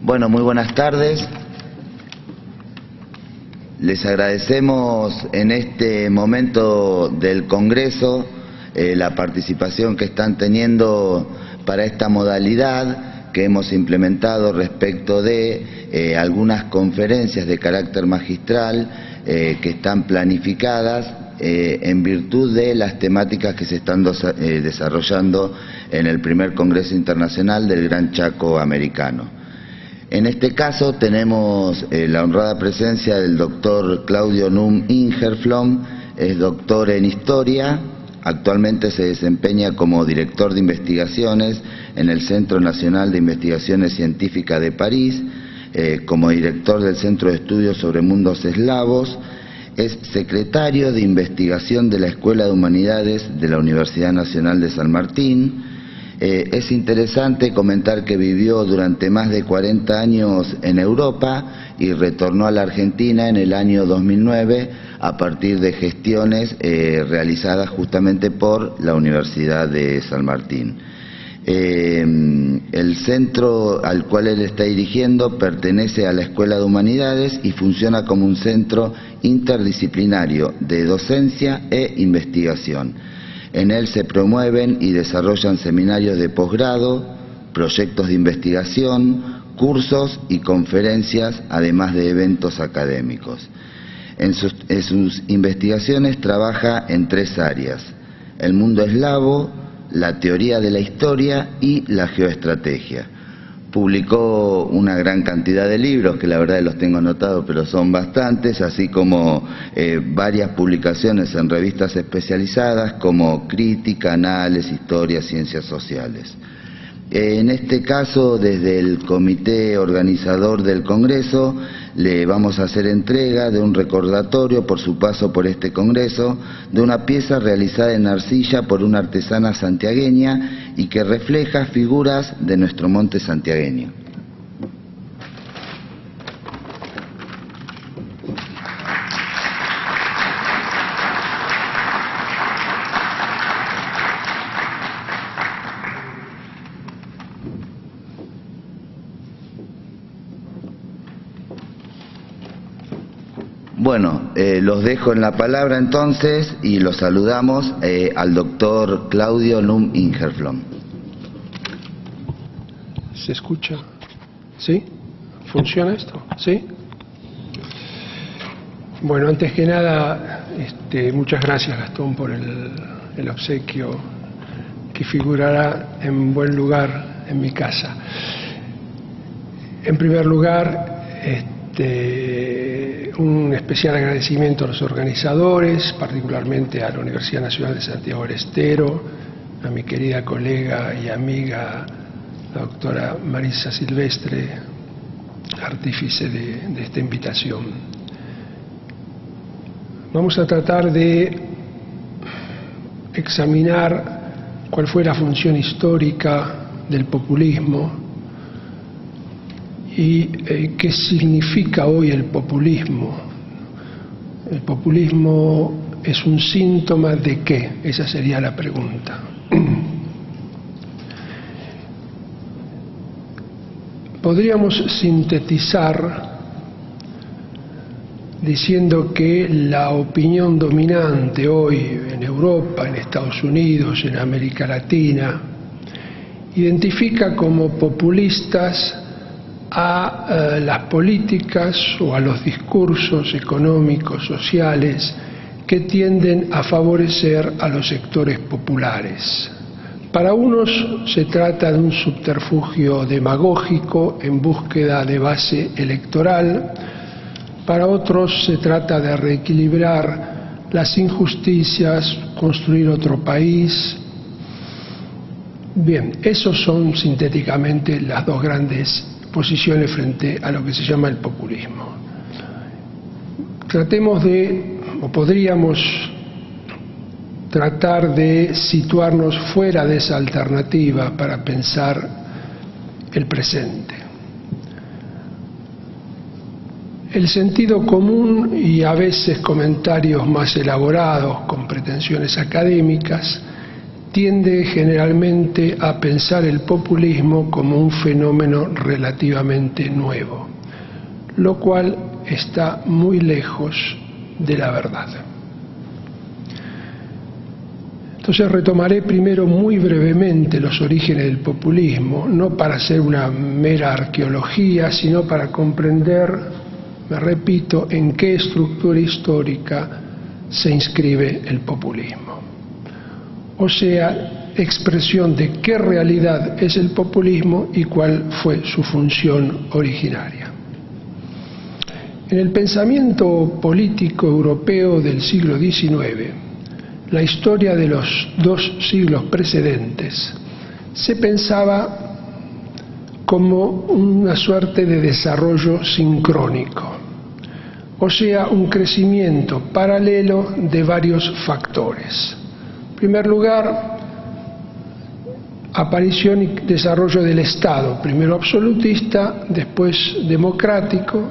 Bueno, muy buenas tardes. Les agradecemos en este momento del Congreso la participación que están teniendo para esta modalidad que hemos implementado respecto de algunas conferencias de carácter magistral que están planificadas en virtud de las temáticas que se están desarrollando en el primer Congreso Internacional del Gran Chaco Americano. En este caso tenemos la honrada presencia del doctor Claudio Num Ingerflom, es doctor en Historia, actualmente se desempeña como director de investigaciones en el Centro Nacional de Investigaciones Científicas de París, como director del Centro de Estudios sobre Mundos Eslavos, es secretario de investigación de la Escuela de Humanidades de la Universidad Nacional de San Martín. Es interesante comentar que vivió durante más de 40 años en Europa y retornó a la Argentina en el año 2009 a partir de gestiones realizadas justamente por la Universidad de San Martín. El centro al cual él está dirigiendo pertenece a la Escuela de Humanidades y funciona como un centro interdisciplinario de docencia e investigación. En él se promueven y desarrollan seminarios de posgrado, proyectos de investigación, cursos y conferencias, además de eventos académicos. En sus investigaciones trabaja en 3 áreas: el mundo eslavo, la teoría de la historia y la geoestrategia. Publicó una gran cantidad de libros, que la verdad los tengo anotados, pero son bastantes, así como varias publicaciones en revistas especializadas como Crítica, Análisis, Historia, Ciencias Sociales. En este caso, desde el comité organizador del Congreso, le vamos a hacer entrega de un recordatorio por su paso por este Congreso, de una pieza realizada en arcilla por una artesana santiagueña y que refleja figuras de nuestro monte santiagueño. Bueno, los dejo en la palabra entonces y los saludamos al doctor Claudio Num Ingerflom. ¿Se escucha? ¿Sí? ¿Funciona esto? ¿Sí? Bueno, antes que nada, muchas gracias, Gastón, por el obsequio que figurará en buen lugar en mi casa. En primer lugar, un especial agradecimiento a los organizadores, particularmente a la Universidad Nacional de Santiago del Estero, a mi querida colega y amiga, la doctora Marisa Silvestre, artífice de esta invitación. Vamos a tratar de examinar cuál fue la función histórica del populismo y qué significa hoy el populismo. ¿El populismo es un síntoma de qué? Esa sería la pregunta. Podríamos sintetizar diciendo que la opinión dominante hoy en Europa, en Estados Unidos, en América Latina, identifica como populistas a las políticas o a los discursos económicos, sociales, que tienden a favorecer a los sectores populares. Para unos se trata de un subterfugio demagógico en búsqueda de base electoral, para otros se trata de reequilibrar las injusticias, construir otro país. Bien, esos son sintéticamente las dos grandes posiciones frente a lo que se llama el populismo. Tratemos o podríamos tratar de situarnos fuera de esa alternativa para pensar el presente. El sentido común y a veces comentarios más elaborados con pretensiones académicas tiende generalmente a pensar el populismo como un fenómeno relativamente nuevo, lo cual está muy lejos de la verdad. Entonces retomaré primero muy brevemente los orígenes del populismo, no para hacer una mera arqueología, sino para comprender, me repito, en qué estructura histórica se inscribe el populismo. O sea, expresión de qué realidad es el populismo y cuál fue su función originaria. En el pensamiento político europeo del siglo XIX, la historia de los 2 siglos precedentes, se pensaba como una suerte de desarrollo sincrónico, o sea, un crecimiento paralelo de varios factores. En primer lugar, aparición y desarrollo del Estado, primero absolutista, después democrático,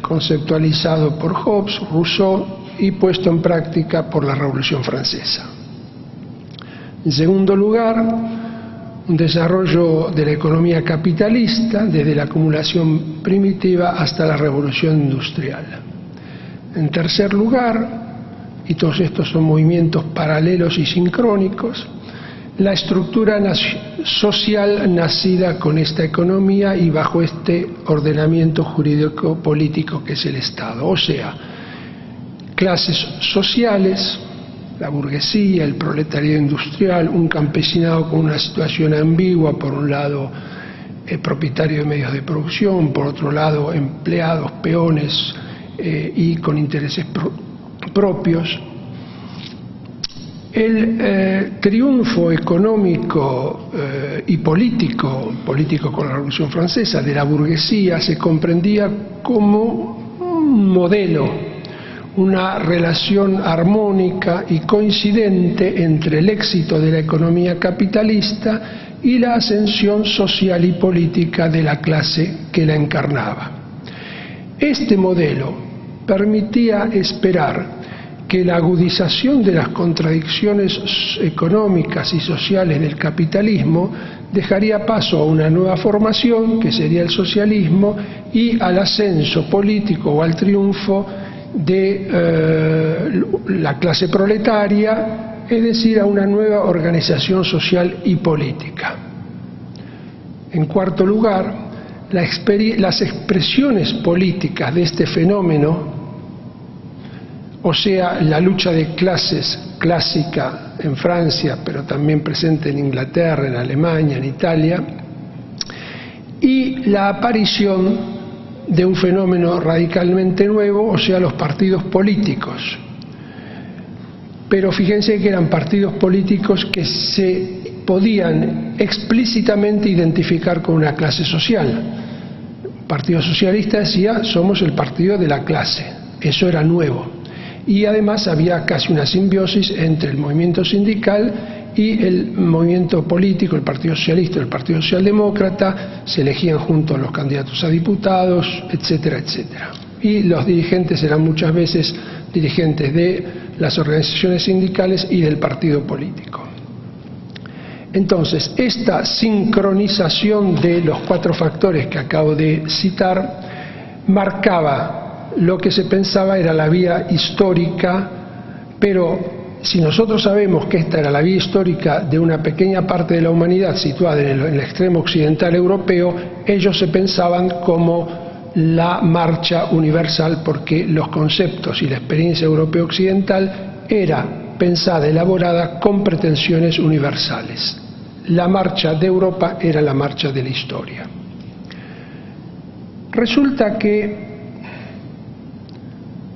conceptualizado por Hobbes, Rousseau y puesto en práctica por la Revolución Francesa. En segundo lugar, un desarrollo de la economía capitalista desde la acumulación primitiva hasta la Revolución Industrial. En tercer lugar, y todos estos son movimientos paralelos y sincrónicos, la estructura social nacida con esta economía y bajo este ordenamiento jurídico-político que es el Estado, o sea, clases sociales, la burguesía, el proletariado industrial, un campesinado con una situación ambigua, por un lado propietario de medios de producción, por otro lado empleados, peones y con intereses propios. El triunfo económico y político con la Revolución Francesa de la burguesía se comprendía como un modelo, una relación armónica y coincidente entre el éxito de la economía capitalista y la ascensión social y política de la clase que la encarnaba. Este modelo permitía esperar que la agudización de las contradicciones económicas y sociales del capitalismo dejaría paso a una nueva formación, que sería el socialismo, y al ascenso político o al triunfo de la clase proletaria, es decir, a una nueva organización social y política. En cuarto lugar, las expresiones políticas de este fenómeno, o sea, la lucha de clases clásica en Francia, pero también presente en Inglaterra, en Alemania, en Italia, y la aparición de un fenómeno radicalmente nuevo, o sea, los partidos políticos. Pero fíjense que eran partidos políticos que se podían explícitamente identificar con una clase social. El Partido Socialista decía, somos el partido de la clase, eso era nuevo. Y además había casi una simbiosis entre el movimiento sindical y el movimiento político, el Partido Socialista y el Partido Socialdemócrata, se elegían juntos los candidatos a diputados, etcétera, etcétera. Y los dirigentes eran muchas veces dirigentes de las organizaciones sindicales y del partido político. Entonces, esta sincronización de los 4 factores que acabo de citar marcaba lo que se pensaba era la vía histórica, pero si nosotros sabemos que esta era la vía histórica de una pequeña parte de la humanidad situada en el extremo occidental europeo, ellos se pensaban como la marcha universal, porque los conceptos y la experiencia europea occidental era pensada, elaborada con pretensiones universales. La marcha de Europa era la marcha de la historia. Resulta que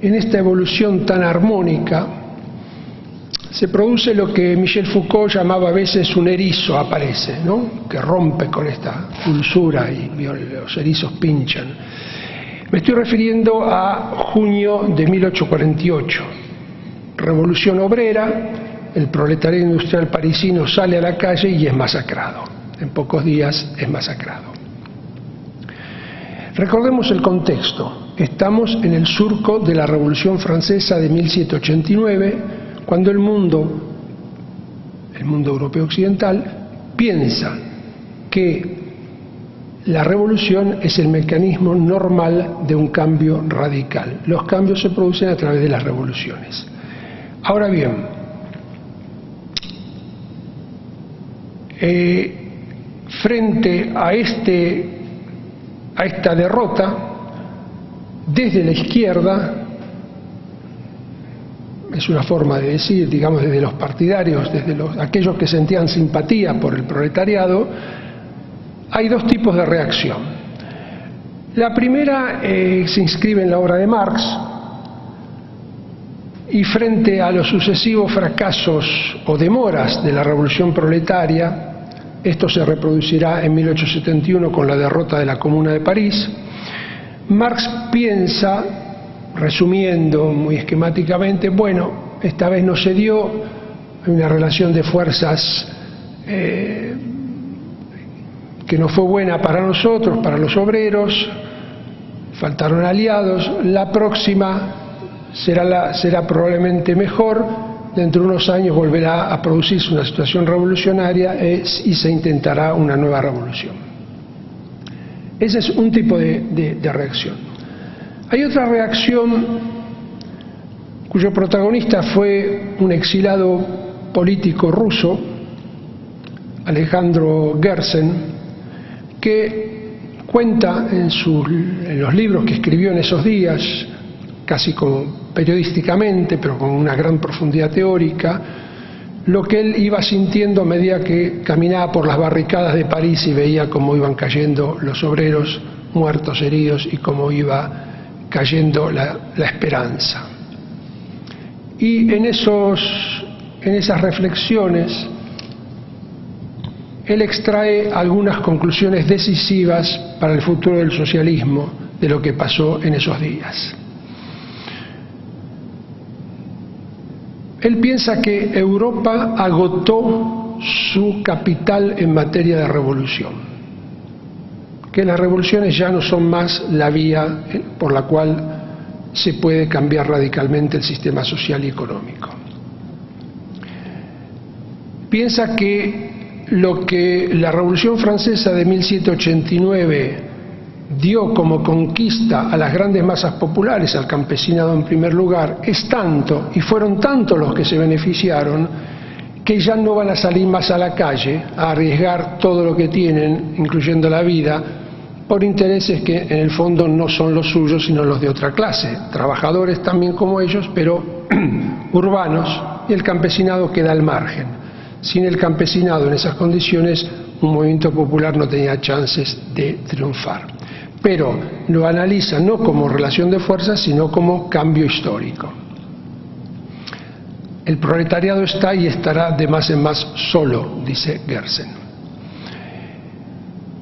en esta evolución tan armónica se produce lo que Michel Foucault llamaba a veces un erizo, aparece, ¿no?, que rompe con esta dulzura y los erizos pinchan. Me estoy refiriendo a junio de 1848, Revolución Obrera, el proletariado industrial parisino sale a la calle y es masacrado. En pocos días es masacrado. Recordemos el contexto. Estamos en el surco de la Revolución Francesa de 1789, cuando el mundo el mundo europeo occidental, piensa que la revolución es el mecanismo normal de un cambio radical. Los cambios se producen a través de las revoluciones. Ahora bien, frente a esta derrota, desde la izquierda, es una forma de decir, digamos, desde los partidarios, desde aquellos que sentían simpatía por el proletariado, hay dos tipos de reacción. La primera se inscribe en la obra de Marx, y frente a los sucesivos fracasos o demoras de la revolución proletaria, esto se reproducirá en 1871 con la derrota de la Comuna de París, Marx piensa, resumiendo muy esquemáticamente, bueno, esta vez no se dio, hay una relación de fuerzas que no fue buena para nosotros, para los obreros, faltaron aliados, la próxima será probablemente mejor, dentro de unos años volverá a producirse una situación revolucionaria y se intentará una nueva revolución. Ese es un tipo de reacción. Hay otra reacción cuyo protagonista fue un exilado político ruso, Alejandro Gersen, que cuenta en los libros que escribió en esos días, casi como periodísticamente, pero con una gran profundidad teórica, lo que él iba sintiendo a medida que caminaba por las barricadas de París y veía cómo iban cayendo los obreros muertos, heridos, y cómo iba cayendo la esperanza. Y en esas reflexiones él extrae algunas conclusiones decisivas para el futuro del socialismo de lo que pasó en esos días. Él piensa que Europa agotó su capital en materia de revolución, que las revoluciones ya no son más la vía por la cual se puede cambiar radicalmente el sistema social y económico. Piensa que lo que la Revolución Francesa de 1789 dio como conquista a las grandes masas populares, al campesinado en primer lugar, es tanto, y fueron tantos los que se beneficiaron, que ya no van a salir más a la calle a arriesgar todo lo que tienen, incluyendo la vida, por intereses que en el fondo no son los suyos, sino los de otra clase, trabajadores también como ellos, pero urbanos, y el campesinado queda al margen. Sin el campesinado en esas condiciones, un movimiento popular no tenía chances de triunfar. Pero lo analiza no como relación de fuerzas, sino como cambio histórico. El proletariado está y estará de más en más solo, dice Gersen.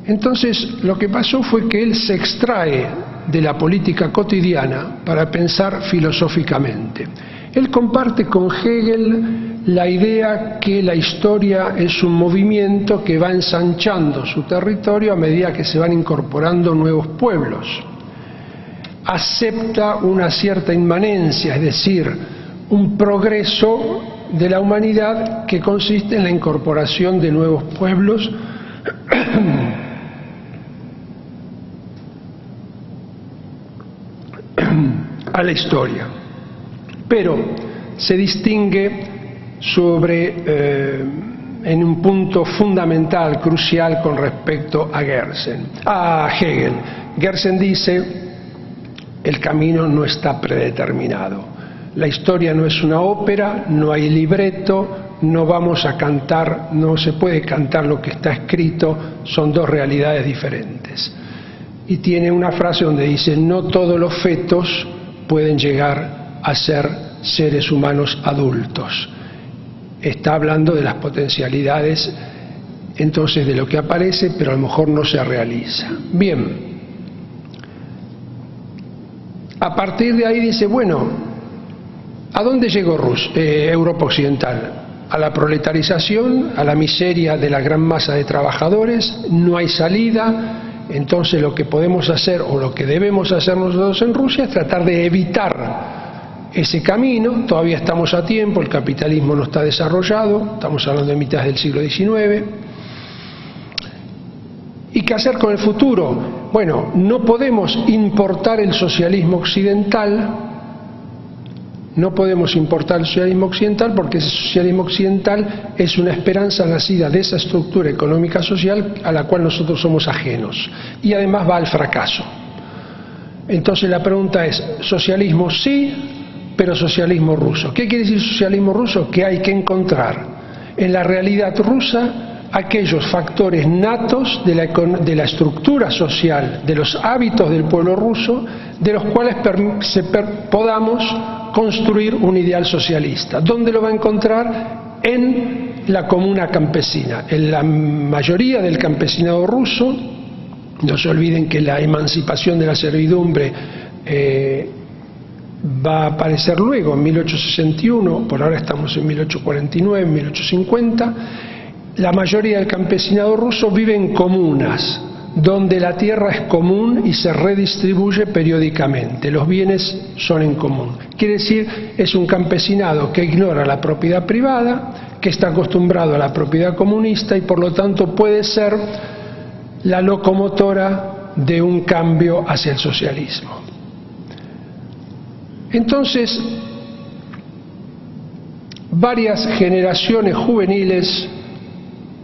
Entonces, lo que pasó fue que él se extrae de la política cotidiana para pensar filosóficamente. Él comparte con Hegel la idea que la historia es un movimiento que va ensanchando su territorio a medida que se van incorporando nuevos pueblos. Acepta una cierta inmanencia, es decir, un progreso de la humanidad que consiste en la incorporación de nuevos pueblos a la historia. Pero se distingue en un punto fundamental, crucial con respecto a Hegel. Gersen dice, el camino no está predeterminado. La historia no es una ópera, no hay libreto, no vamos a cantar, no se puede cantar lo que está escrito, son dos realidades diferentes. Y tiene una frase donde dice, no todos los fetos pueden llegar a ser seres humanos adultos. Está hablando de las potencialidades entonces de lo que aparece, pero a lo mejor no se realiza. Bien, a partir de ahí dice, bueno, ¿a dónde llegó Europa Occidental? A la proletarización, a la miseria de la gran masa de trabajadores, no hay salida. Entonces lo que podemos hacer o lo que debemos hacer nosotros en Rusia es tratar de evitar ese camino, todavía estamos a tiempo, el capitalismo no está desarrollado, estamos hablando de mitad del siglo XIX. ¿Y qué hacer con el futuro? Bueno, no podemos importar el socialismo occidental, porque ese socialismo occidental es una esperanza nacida de esa estructura económica social a la cual nosotros somos ajenos, y además va al fracaso. Entonces la pregunta es, socialismo sí, pero socialismo ruso. ¿Qué quiere decir socialismo ruso? Que hay que encontrar en la realidad rusa aquellos factores natos de la estructura social, de los hábitos del pueblo ruso, de los cuales podamos construir un ideal socialista. ¿Dónde lo va a encontrar? En la comuna campesina. En la mayoría del campesinado ruso, no se olviden que la emancipación de la servidumbre va a aparecer luego, en 1861, por ahora estamos en 1849, 1850, la mayoría del campesinado ruso vive en comunas, donde la tierra es común y se redistribuye periódicamente, los bienes son en común. Quiere decir, es un campesinado que ignora la propiedad privada, que está acostumbrado a la propiedad comunista y por lo tanto puede ser la locomotora de un cambio hacia el socialismo. Entonces, varias generaciones juveniles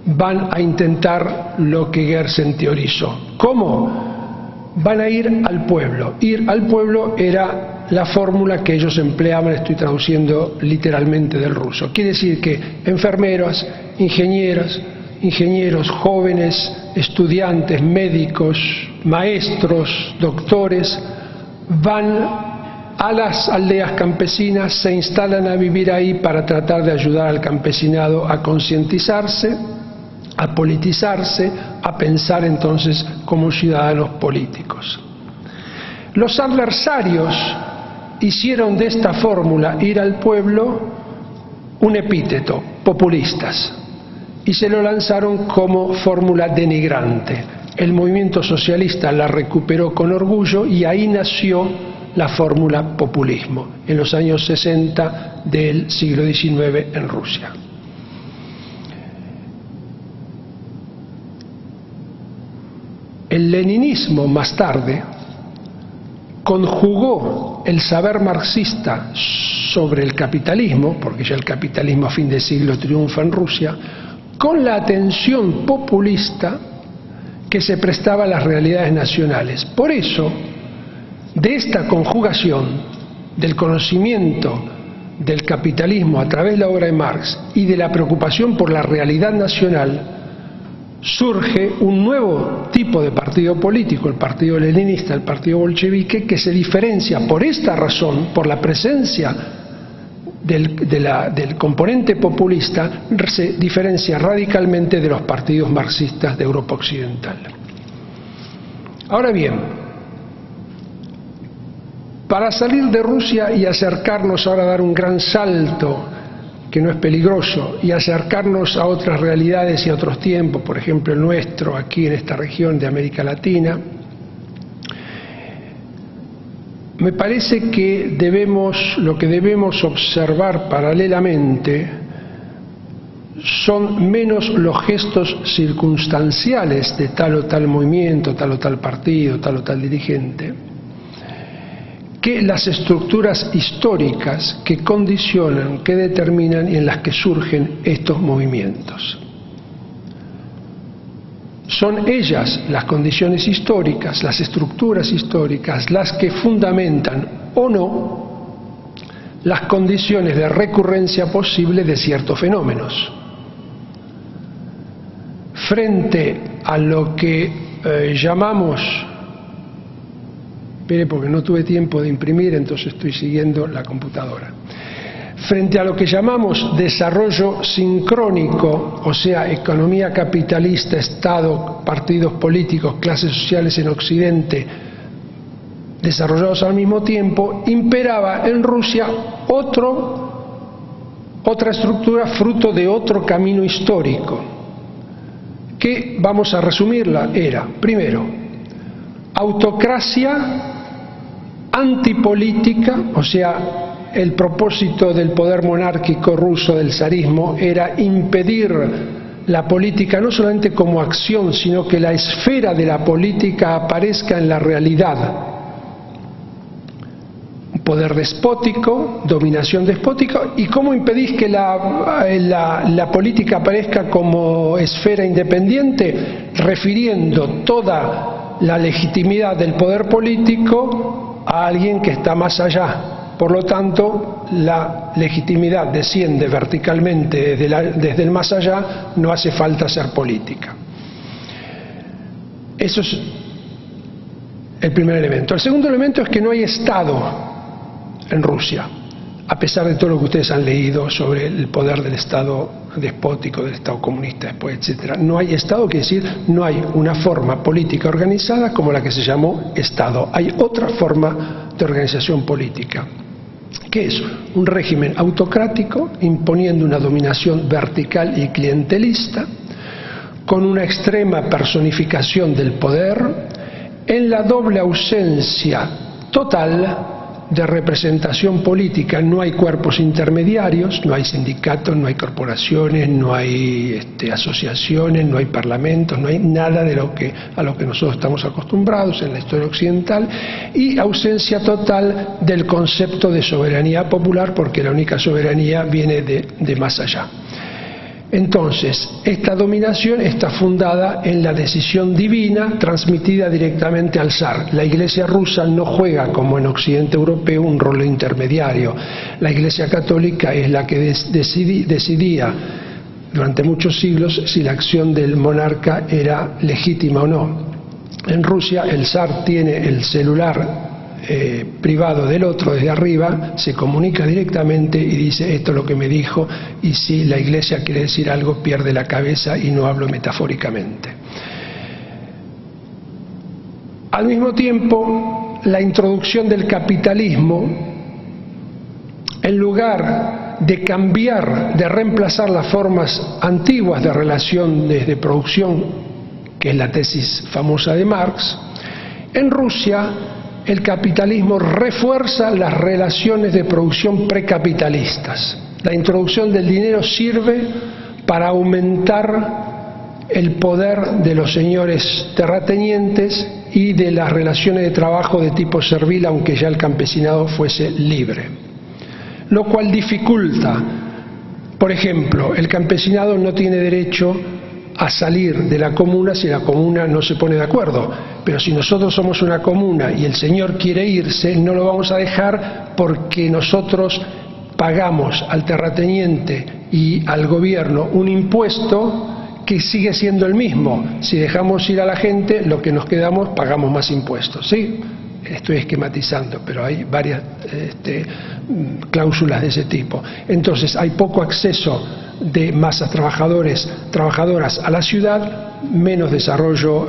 van a intentar lo que Gersen teorizó. ¿Cómo? Van a ir al pueblo. Ir al pueblo era la fórmula que ellos empleaban, estoy traduciendo literalmente del ruso. Quiere decir que enfermeras, ingenieros, jóvenes, estudiantes, médicos, maestros, doctores, van a las aldeas campesinas, se instalan a vivir ahí para tratar de ayudar al campesinado a concientizarse, a politizarse, a pensar entonces como ciudadanos políticos. Los adversarios hicieron de esta fórmula, ir al pueblo, un epíteto, populistas, y se lo lanzaron como fórmula denigrante. El movimiento socialista la recuperó con orgullo y ahí nació la fórmula populismo, en los años 60 del siglo XIX en Rusia. El leninismo más tarde conjugó el saber marxista sobre el capitalismo, porque ya el capitalismo a fin de siglo triunfa en Rusia, con la atención populista que se prestaba a las realidades nacionales. Por eso, de esta conjugación del conocimiento del capitalismo a través de la obra de Marx y de la preocupación por la realidad nacional, surge un nuevo tipo de partido político, el partido leninista, el partido bolchevique, que se diferencia por esta razón, por la presencia del componente populista, se diferencia radicalmente de los partidos marxistas de Europa Occidental. Ahora bien, para salir de Rusia y acercarnos ahora a dar un gran salto, que no es peligroso, y acercarnos a otras realidades y a otros tiempos, por ejemplo el nuestro, aquí en esta región de América Latina, me parece que lo que debemos observar paralelamente son menos los gestos circunstanciales de tal o tal movimiento, tal o tal partido, tal o tal dirigente, que las estructuras históricas que condicionan, que determinan y en las que surgen estos movimientos. Son ellas, las condiciones históricas, las estructuras históricas, las que fundamentan o no las condiciones de recurrencia posible de ciertos fenómenos. Frente a lo que llamamos, espere porque no tuve tiempo de imprimir, entonces estoy siguiendo la computadora. Frente a lo que llamamos desarrollo sincrónico, o sea, economía capitalista, Estado, partidos políticos, clases sociales en Occidente, desarrollados al mismo tiempo, imperaba en Rusia otra estructura fruto de otro camino histórico, que, vamos a resumirla, era, primero, autocracia antipolítica, o sea, el propósito del poder monárquico ruso, del zarismo, era impedir la política no solamente como acción, sino que la esfera de la política aparezca en la realidad. Poder despótico, dominación despótica. ¿Y cómo impedís que la política aparezca como esfera independiente? Refiriendo toda la legitimidad del poder político a alguien que está más allá. Por lo tanto, la legitimidad desciende verticalmente desde el más allá, no hace falta hacer política. Eso es el primer elemento. El segundo elemento es que no hay Estado en Rusia, a pesar de todo lo que ustedes han leído sobre el poder del Estado despótico, del Estado comunista después, etc. No hay Estado, quiere decir, no hay una forma política organizada como la que se llamó Estado. Hay otra forma de organización política, que es un régimen autocrático imponiendo una dominación vertical y clientelista, con una extrema personificación del poder, en la doble ausencia total de representación política. No hay cuerpos intermediarios, no hay sindicatos, no hay corporaciones, no hay asociaciones, no hay parlamentos, no hay nada de a lo que nosotros estamos acostumbrados en la historia occidental, y ausencia total del concepto de soberanía popular, porque la única soberanía viene de más allá. Entonces, esta dominación está fundada en la decisión divina transmitida directamente al zar. La Iglesia rusa no juega, como en Occidente europeo, un rol intermediario. La Iglesia católica es la que decidía durante muchos siglos si la acción del monarca era legítima o no. En Rusia el zar tiene el celular privado del otro desde arriba, se comunica directamente y dice: esto es lo que me dijo, y si la Iglesia quiere decir algo pierde la cabeza, y no hablo metafóricamente. Al mismo tiempo, la introducción del capitalismo, en lugar de cambiar, de reemplazar las formas antiguas de relación de producción, que es la tesis famosa de Marx, en Rusia el capitalismo refuerza las relaciones de producción precapitalistas. La introducción del dinero sirve para aumentar el poder de los señores terratenientes y de las relaciones de trabajo de tipo servil, aunque ya el campesinado fuese libre. Lo cual dificulta, por ejemplo, el campesinado no tiene derecho a salir de la comuna si la comuna no se pone de acuerdo. Pero si nosotros somos una comuna y el señor quiere irse, no lo vamos a dejar, porque nosotros pagamos al terrateniente y al gobierno un impuesto que sigue siendo el mismo. Si dejamos ir a la gente, lo que nos quedamos pagamos más impuestos, ¿sí? Estoy esquematizando, pero hay varias cláusulas de ese tipo. Entonces hay poco acceso de masas trabajadoras a la ciudad, menos desarrollo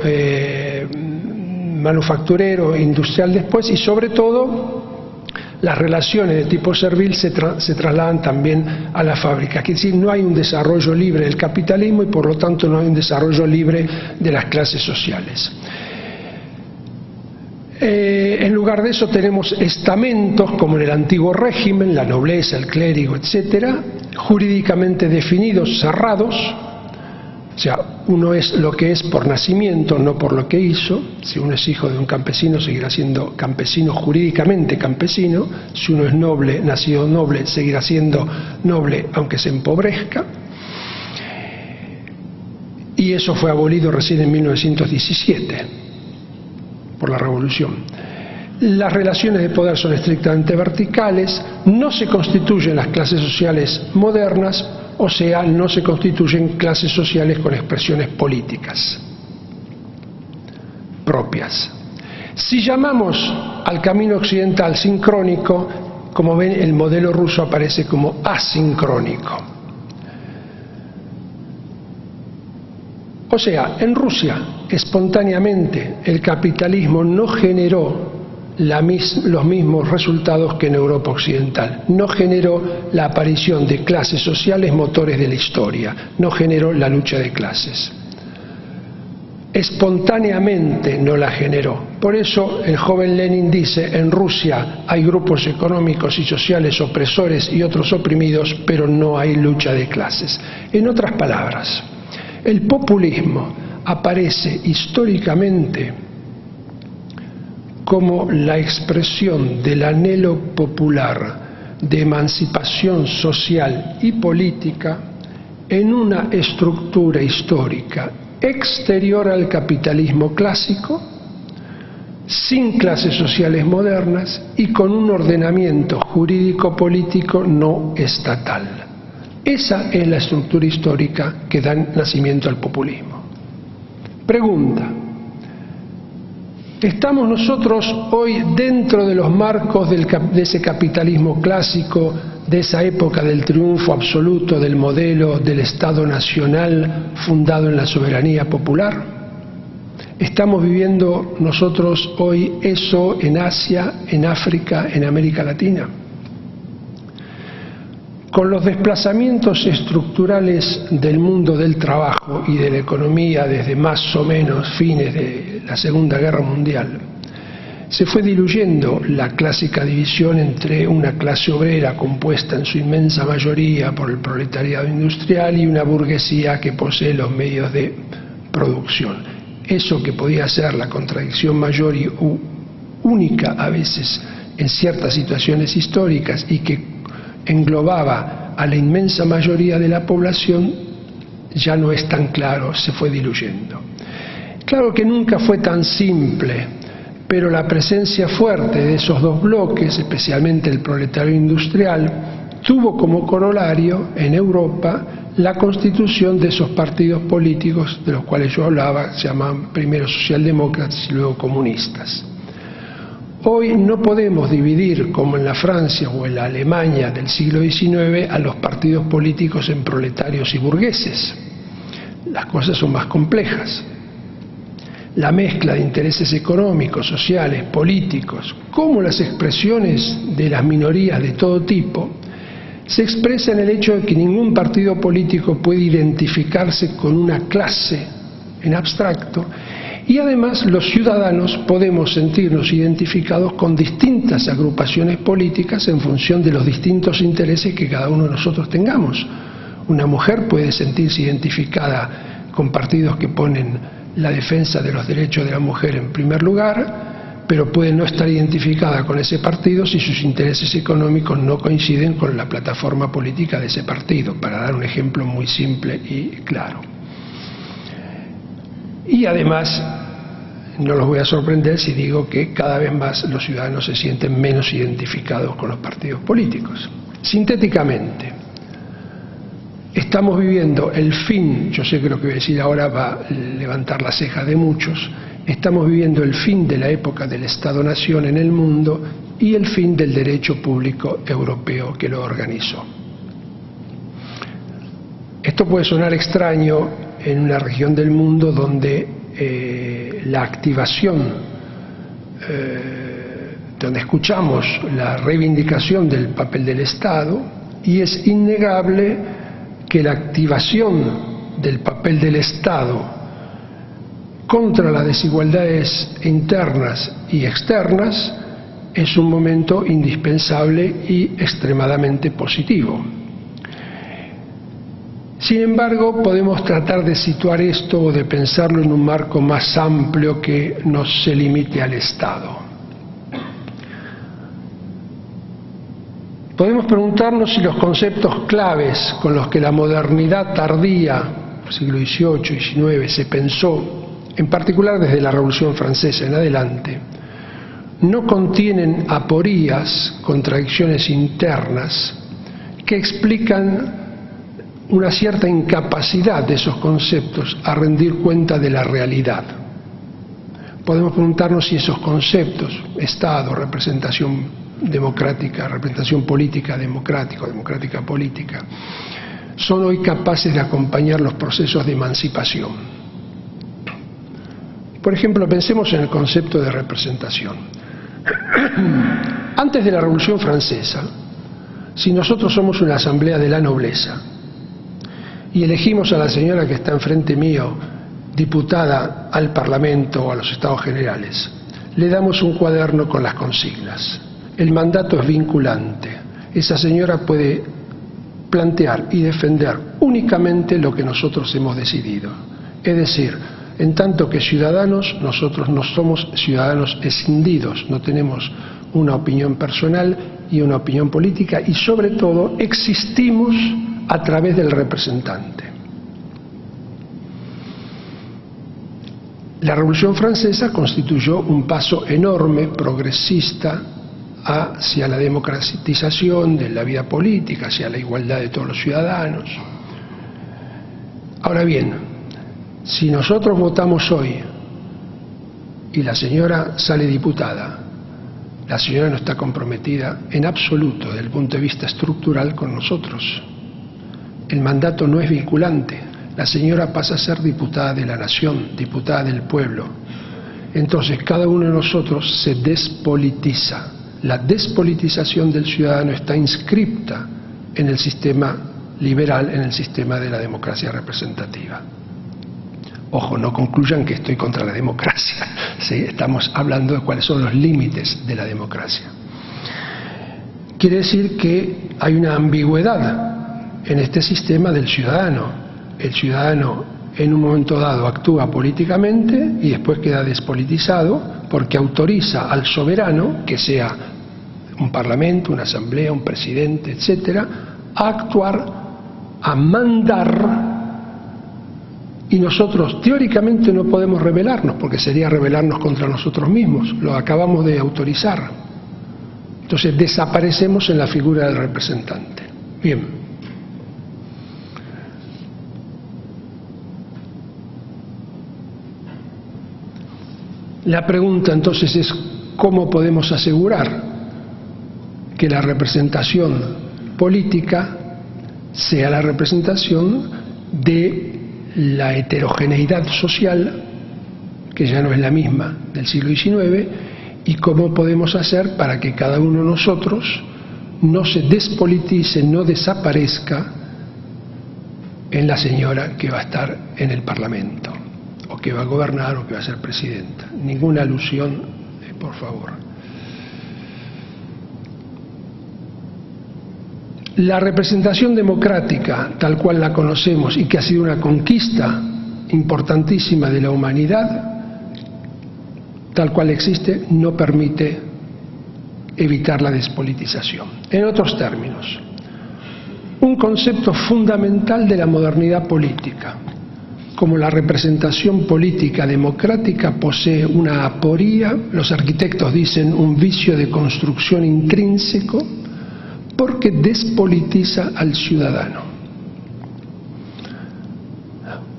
manufacturero, industrial después, y sobre todo las relaciones de tipo servil se trasladan también a la fábrica. Es decir, no hay un desarrollo libre del capitalismo y por lo tanto no hay un desarrollo libre de las clases sociales. En lugar de eso tenemos estamentos, como en el antiguo régimen, la nobleza, el clérigo, etcétera, jurídicamente definidos, cerrados. O sea, uno es lo que es por nacimiento, no por lo que hizo. Si uno es hijo de un campesino, seguirá siendo campesino, jurídicamente campesino. Si uno es noble, nacido noble, seguirá siendo noble, aunque se empobrezca. Y eso fue abolido recién en 1917. Por la revolución. Las relaciones de poder son estrictamente verticales, no se constituyen las clases sociales modernas, o sea, no se constituyen clases sociales con expresiones políticas propias. Si llamamos al camino occidental sincrónico, como ven, el modelo ruso aparece como asincrónico. O sea, en Rusia, espontáneamente, el capitalismo no generó los mismos resultados que en Europa occidental. No generó la aparición de clases sociales motores de la historia. No generó la lucha de clases. espontáneamente no la generó. Por eso el joven Lenin dice: en Rusia hay grupos económicos y sociales opresores y otros oprimidos, pero no hay lucha de clases. En otras palabras, el populismo aparece históricamente como la expresión del anhelo popular de emancipación social y política en una estructura histórica exterior al capitalismo clásico, sin clases sociales modernas y con un ordenamiento jurídico-político no estatal. Esa es la estructura histórica que da nacimiento al populismo. Pregunta: ¿estamos nosotros hoy dentro de los marcos de ese capitalismo clásico, de esa época del triunfo absoluto del modelo del Estado nacional fundado en la soberanía popular? ¿Estamos viviendo nosotros hoy eso en Asia, en África, en América Latina? Con los desplazamientos estructurales del mundo del trabajo y de la economía desde más o menos fines de la Segunda Guerra Mundial, se fue diluyendo la clásica división entre una clase obrera compuesta en su inmensa mayoría por el proletariado industrial y una burguesía que posee los medios de producción. Eso que podía ser la contradicción mayor y única a veces en ciertas situaciones históricas y que englobaba a la inmensa mayoría de la población, ya no es tan claro, se fue diluyendo. Claro que nunca fue tan simple, pero la presencia fuerte de esos dos bloques, especialmente el proletario industrial, tuvo como corolario en Europa la constitución de esos partidos políticos de los cuales yo hablaba, se llamaban primero socialdemócratas y luego comunistas. Hoy no podemos dividir, como en la Francia o en la Alemania del siglo XIX, a los partidos políticos en proletarios y burgueses. Las cosas son más complejas. La mezcla de intereses económicos, sociales, políticos, como las expresiones de las minorías de todo tipo, se expresa en el hecho de que ningún partido político puede identificarse con una clase en abstracto, y además los ciudadanos podemos sentirnos identificados con distintas agrupaciones políticas en función de los distintos intereses que cada uno de nosotros tengamos. Una mujer puede sentirse identificada con partidos que ponen la defensa de los derechos de la mujer en primer lugar, pero puede no estar identificada con ese partido si sus intereses económicos no coinciden con la plataforma política de ese partido, para dar un ejemplo muy simple y claro. Y además, no los voy a sorprender si digo que cada vez más los ciudadanos se sienten menos identificados con los partidos políticos. Sintéticamente, estamos viviendo el fin, yo sé que lo que voy a decir ahora va a levantar las cejas de muchos, estamos viviendo el fin de la época del Estado-Nación en el mundo y el fin del derecho público europeo que lo organizó. Esto puede sonar extraño en una región del mundo donde la activación, donde escuchamos la reivindicación del papel del Estado, y es innegable que la activación del papel del Estado contra las desigualdades internas y externas es un momento indispensable y extremadamente positivo. Sin embargo, podemos tratar de situar esto o de pensarlo en un marco más amplio que no se limite al Estado. Podemos preguntarnos si los conceptos claves con los que la modernidad tardía, siglo XVIII y XIX, se pensó, en particular desde la Revolución Francesa en adelante, no contienen aporías, contradicciones internas, que explican una cierta incapacidad de esos conceptos a rendir cuenta de la realidad. Podemos preguntarnos si esos conceptos, Estado, representación democrática, representación política democrática, democrática política, son hoy capaces de acompañar los procesos de emancipación. Por ejemplo, pensemos en el concepto de representación. Antes de la Revolución Francesa, si nosotros somos una asamblea de la nobleza y elegimos a la señora que está enfrente mío diputada al Parlamento o a los Estados Generales, le damos un cuaderno con las consignas. El mandato es vinculante. Esa señora puede plantear y defender únicamente lo que nosotros hemos decidido. Es decir, en tanto que ciudadanos, nosotros no somos ciudadanos escindidos, no tenemos una opinión personal y una opinión política, y sobre todo existimos a través del representante. La Revolución Francesa constituyó un paso enorme, progresista, hacia la democratización de la vida política, hacia la igualdad de todos los ciudadanos. Ahora bien, si nosotros votamos hoy y la señora sale diputada, la señora no está comprometida en absoluto desde el punto de vista estructural con nosotros. El mandato no es vinculante. La señora pasa a ser diputada de la nación, diputada del pueblo. Entonces cada uno de nosotros se despolitiza. La despolitización del ciudadano está inscripta en el sistema liberal, en el sistema de la democracia representativa. Ojo, no concluyan que estoy contra la democracia, ¿sí? Estamos hablando de cuáles son los límites de la democracia. Quiere decir que hay una ambigüedad en este sistema del ciudadano. El ciudadano en un momento dado actúa políticamente y después queda despolitizado porque autoriza al soberano, que sea un parlamento, una asamblea, un presidente, etcétera, a actuar, a mandar. Y nosotros teóricamente no podemos rebelarnos, porque sería rebelarnos contra nosotros mismos, lo acabamos de autorizar. Entonces desaparecemos en la figura del representante. Bien. La pregunta entonces es, ¿cómo podemos asegurar que la representación política sea la representación de la heterogeneidad social, que ya no es la misma del siglo XIX, y cómo podemos hacer para que cada uno de nosotros no se despolitice, no desaparezca en la señora que va a estar en el Parlamento, o que va a gobernar, o que va a ser presidenta? Ninguna alusión, por favor. La representación democrática, tal cual la conocemos y que ha sido una conquista importantísima de la humanidad, tal cual existe, no permite evitar la despolitización. En otros términos, un concepto fundamental de la modernidad política, como la representación política democrática posee una aporía, los arquitectos dicen un vicio de construcción intrínseco, porque despolitiza al ciudadano.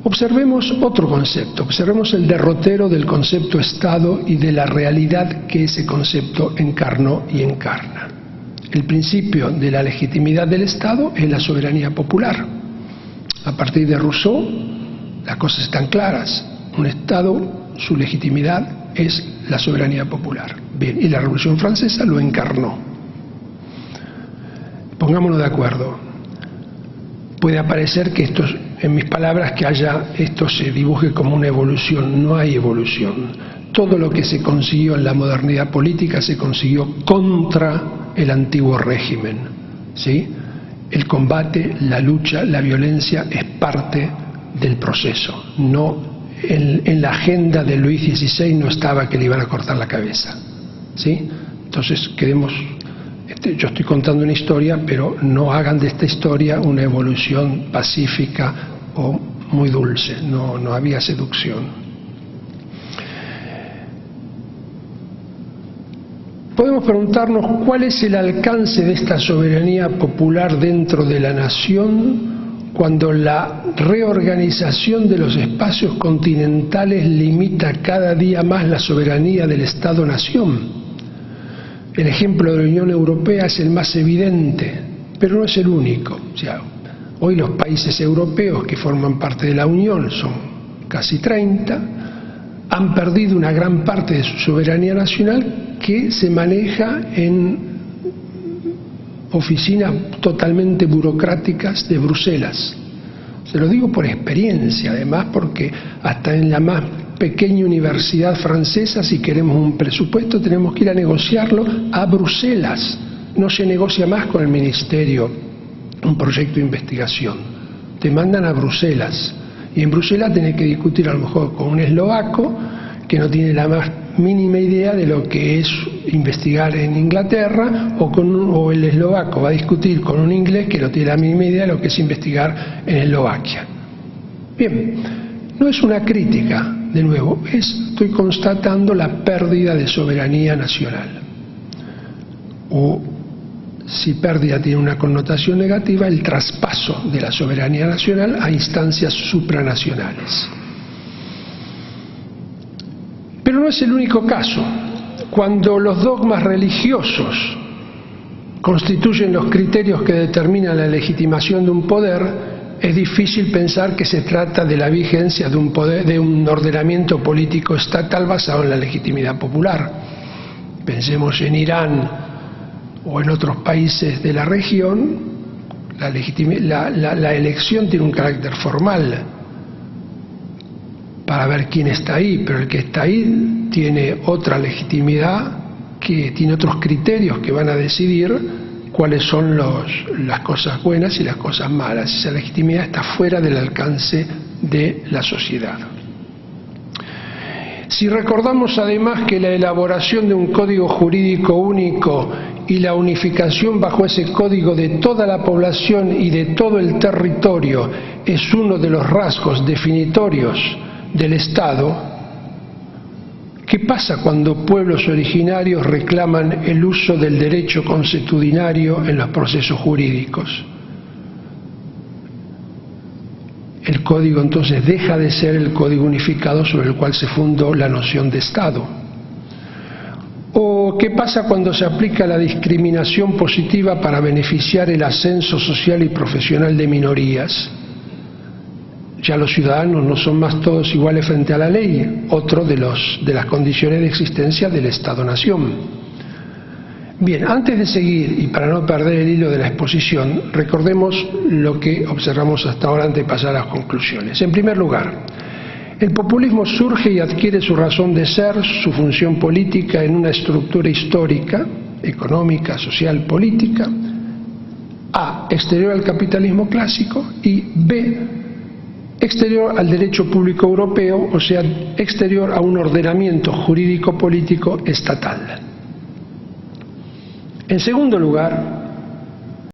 Observemos otro concepto, observemos el derrotero del concepto Estado y de la realidad que ese concepto encarnó y encarna. El principio de la legitimidad del Estado es la soberanía popular. A partir de Rousseau, las cosas están claras. Un Estado, su legitimidad es la soberanía popular. Bien, y la Revolución Francesa lo encarnó. Pongámonos de acuerdo. Puede parecer que esto, en mis palabras, que esto se dibuje como una evolución. No hay evolución. Todo lo que se consiguió en la modernidad política se consiguió contra el antiguo régimen, ¿sí? El combate, la lucha, la violencia es parte del proceso. No, en la agenda de Luis XVI no estaba que le iban a cortar la cabeza, ¿sí? Entonces yo estoy contando una historia, pero no hagan de esta historia una evolución pacífica o muy dulce. No había seducción. Podemos preguntarnos cuál es el alcance de esta soberanía popular dentro de la nación cuando la reorganización de los espacios continentales limita cada día más la soberanía del Estado-nación. El ejemplo de la Unión Europea es el más evidente, pero no es el único. O sea, hoy los países europeos que forman parte de la Unión, son casi 30, han perdido una gran parte de su soberanía nacional que se maneja en oficinas totalmente burocráticas de Bruselas. Se lo digo por experiencia, además, porque hasta en la más pequeña universidad francesa, si queremos un presupuesto, tenemos que ir a negociarlo a Bruselas. No se negocia más con el ministerio un proyecto de investigación. Te mandan a Bruselas. Y en Bruselas tenés que discutir a lo mejor con un eslovaco que no tiene la más mínima idea de lo que es investigar en Inglaterra, o el eslovaco va a discutir con un inglés que no tiene la mínima idea de lo que es investigar en Eslovaquia. Bien, no es una crítica, de nuevo, estoy constatando la pérdida de soberanía nacional. O, si pérdida tiene una connotación negativa, el traspaso de la soberanía nacional a instancias supranacionales. Pero no es el único caso. Cuando los dogmas religiosos constituyen los criterios que determinan la legitimación de un poder, es difícil pensar que se trata de la vigencia de un poder, de un ordenamiento político estatal basado en la legitimidad popular. Pensemos en Irán o en otros países de la región. La elección tiene un carácter formal para ver quién está ahí, pero el que está ahí tiene otra legitimidad, que tiene otros criterios que van a decidir cuáles son las cosas buenas y las cosas malas. Esa legitimidad está fuera del alcance de la sociedad. Si recordamos además que la elaboración de un código jurídico único y la unificación bajo ese código de toda la población y de todo el territorio es uno de los rasgos definitorios del Estado, ¿qué pasa cuando pueblos originarios reclaman el uso del derecho consuetudinario en los procesos jurídicos? El código entonces deja de ser el código unificado sobre el cual se fundó la noción de Estado. ¿O qué pasa cuando se aplica la discriminación positiva para beneficiar el ascenso social y profesional de minorías? Ya los ciudadanos no son más todos iguales frente a la ley, otro de las condiciones de existencia del Estado-Nación. Bien, antes de seguir y para no perder el hilo de la exposición, recordemos lo que observamos hasta ahora antes de pasar a las conclusiones. En primer lugar, el populismo surge y adquiere su razón de ser, su función política en una estructura histórica, económica, social, política, A, exterior al capitalismo clásico, y B, exterior al derecho público europeo, o sea, exterior a un ordenamiento jurídico-político estatal. En segundo lugar,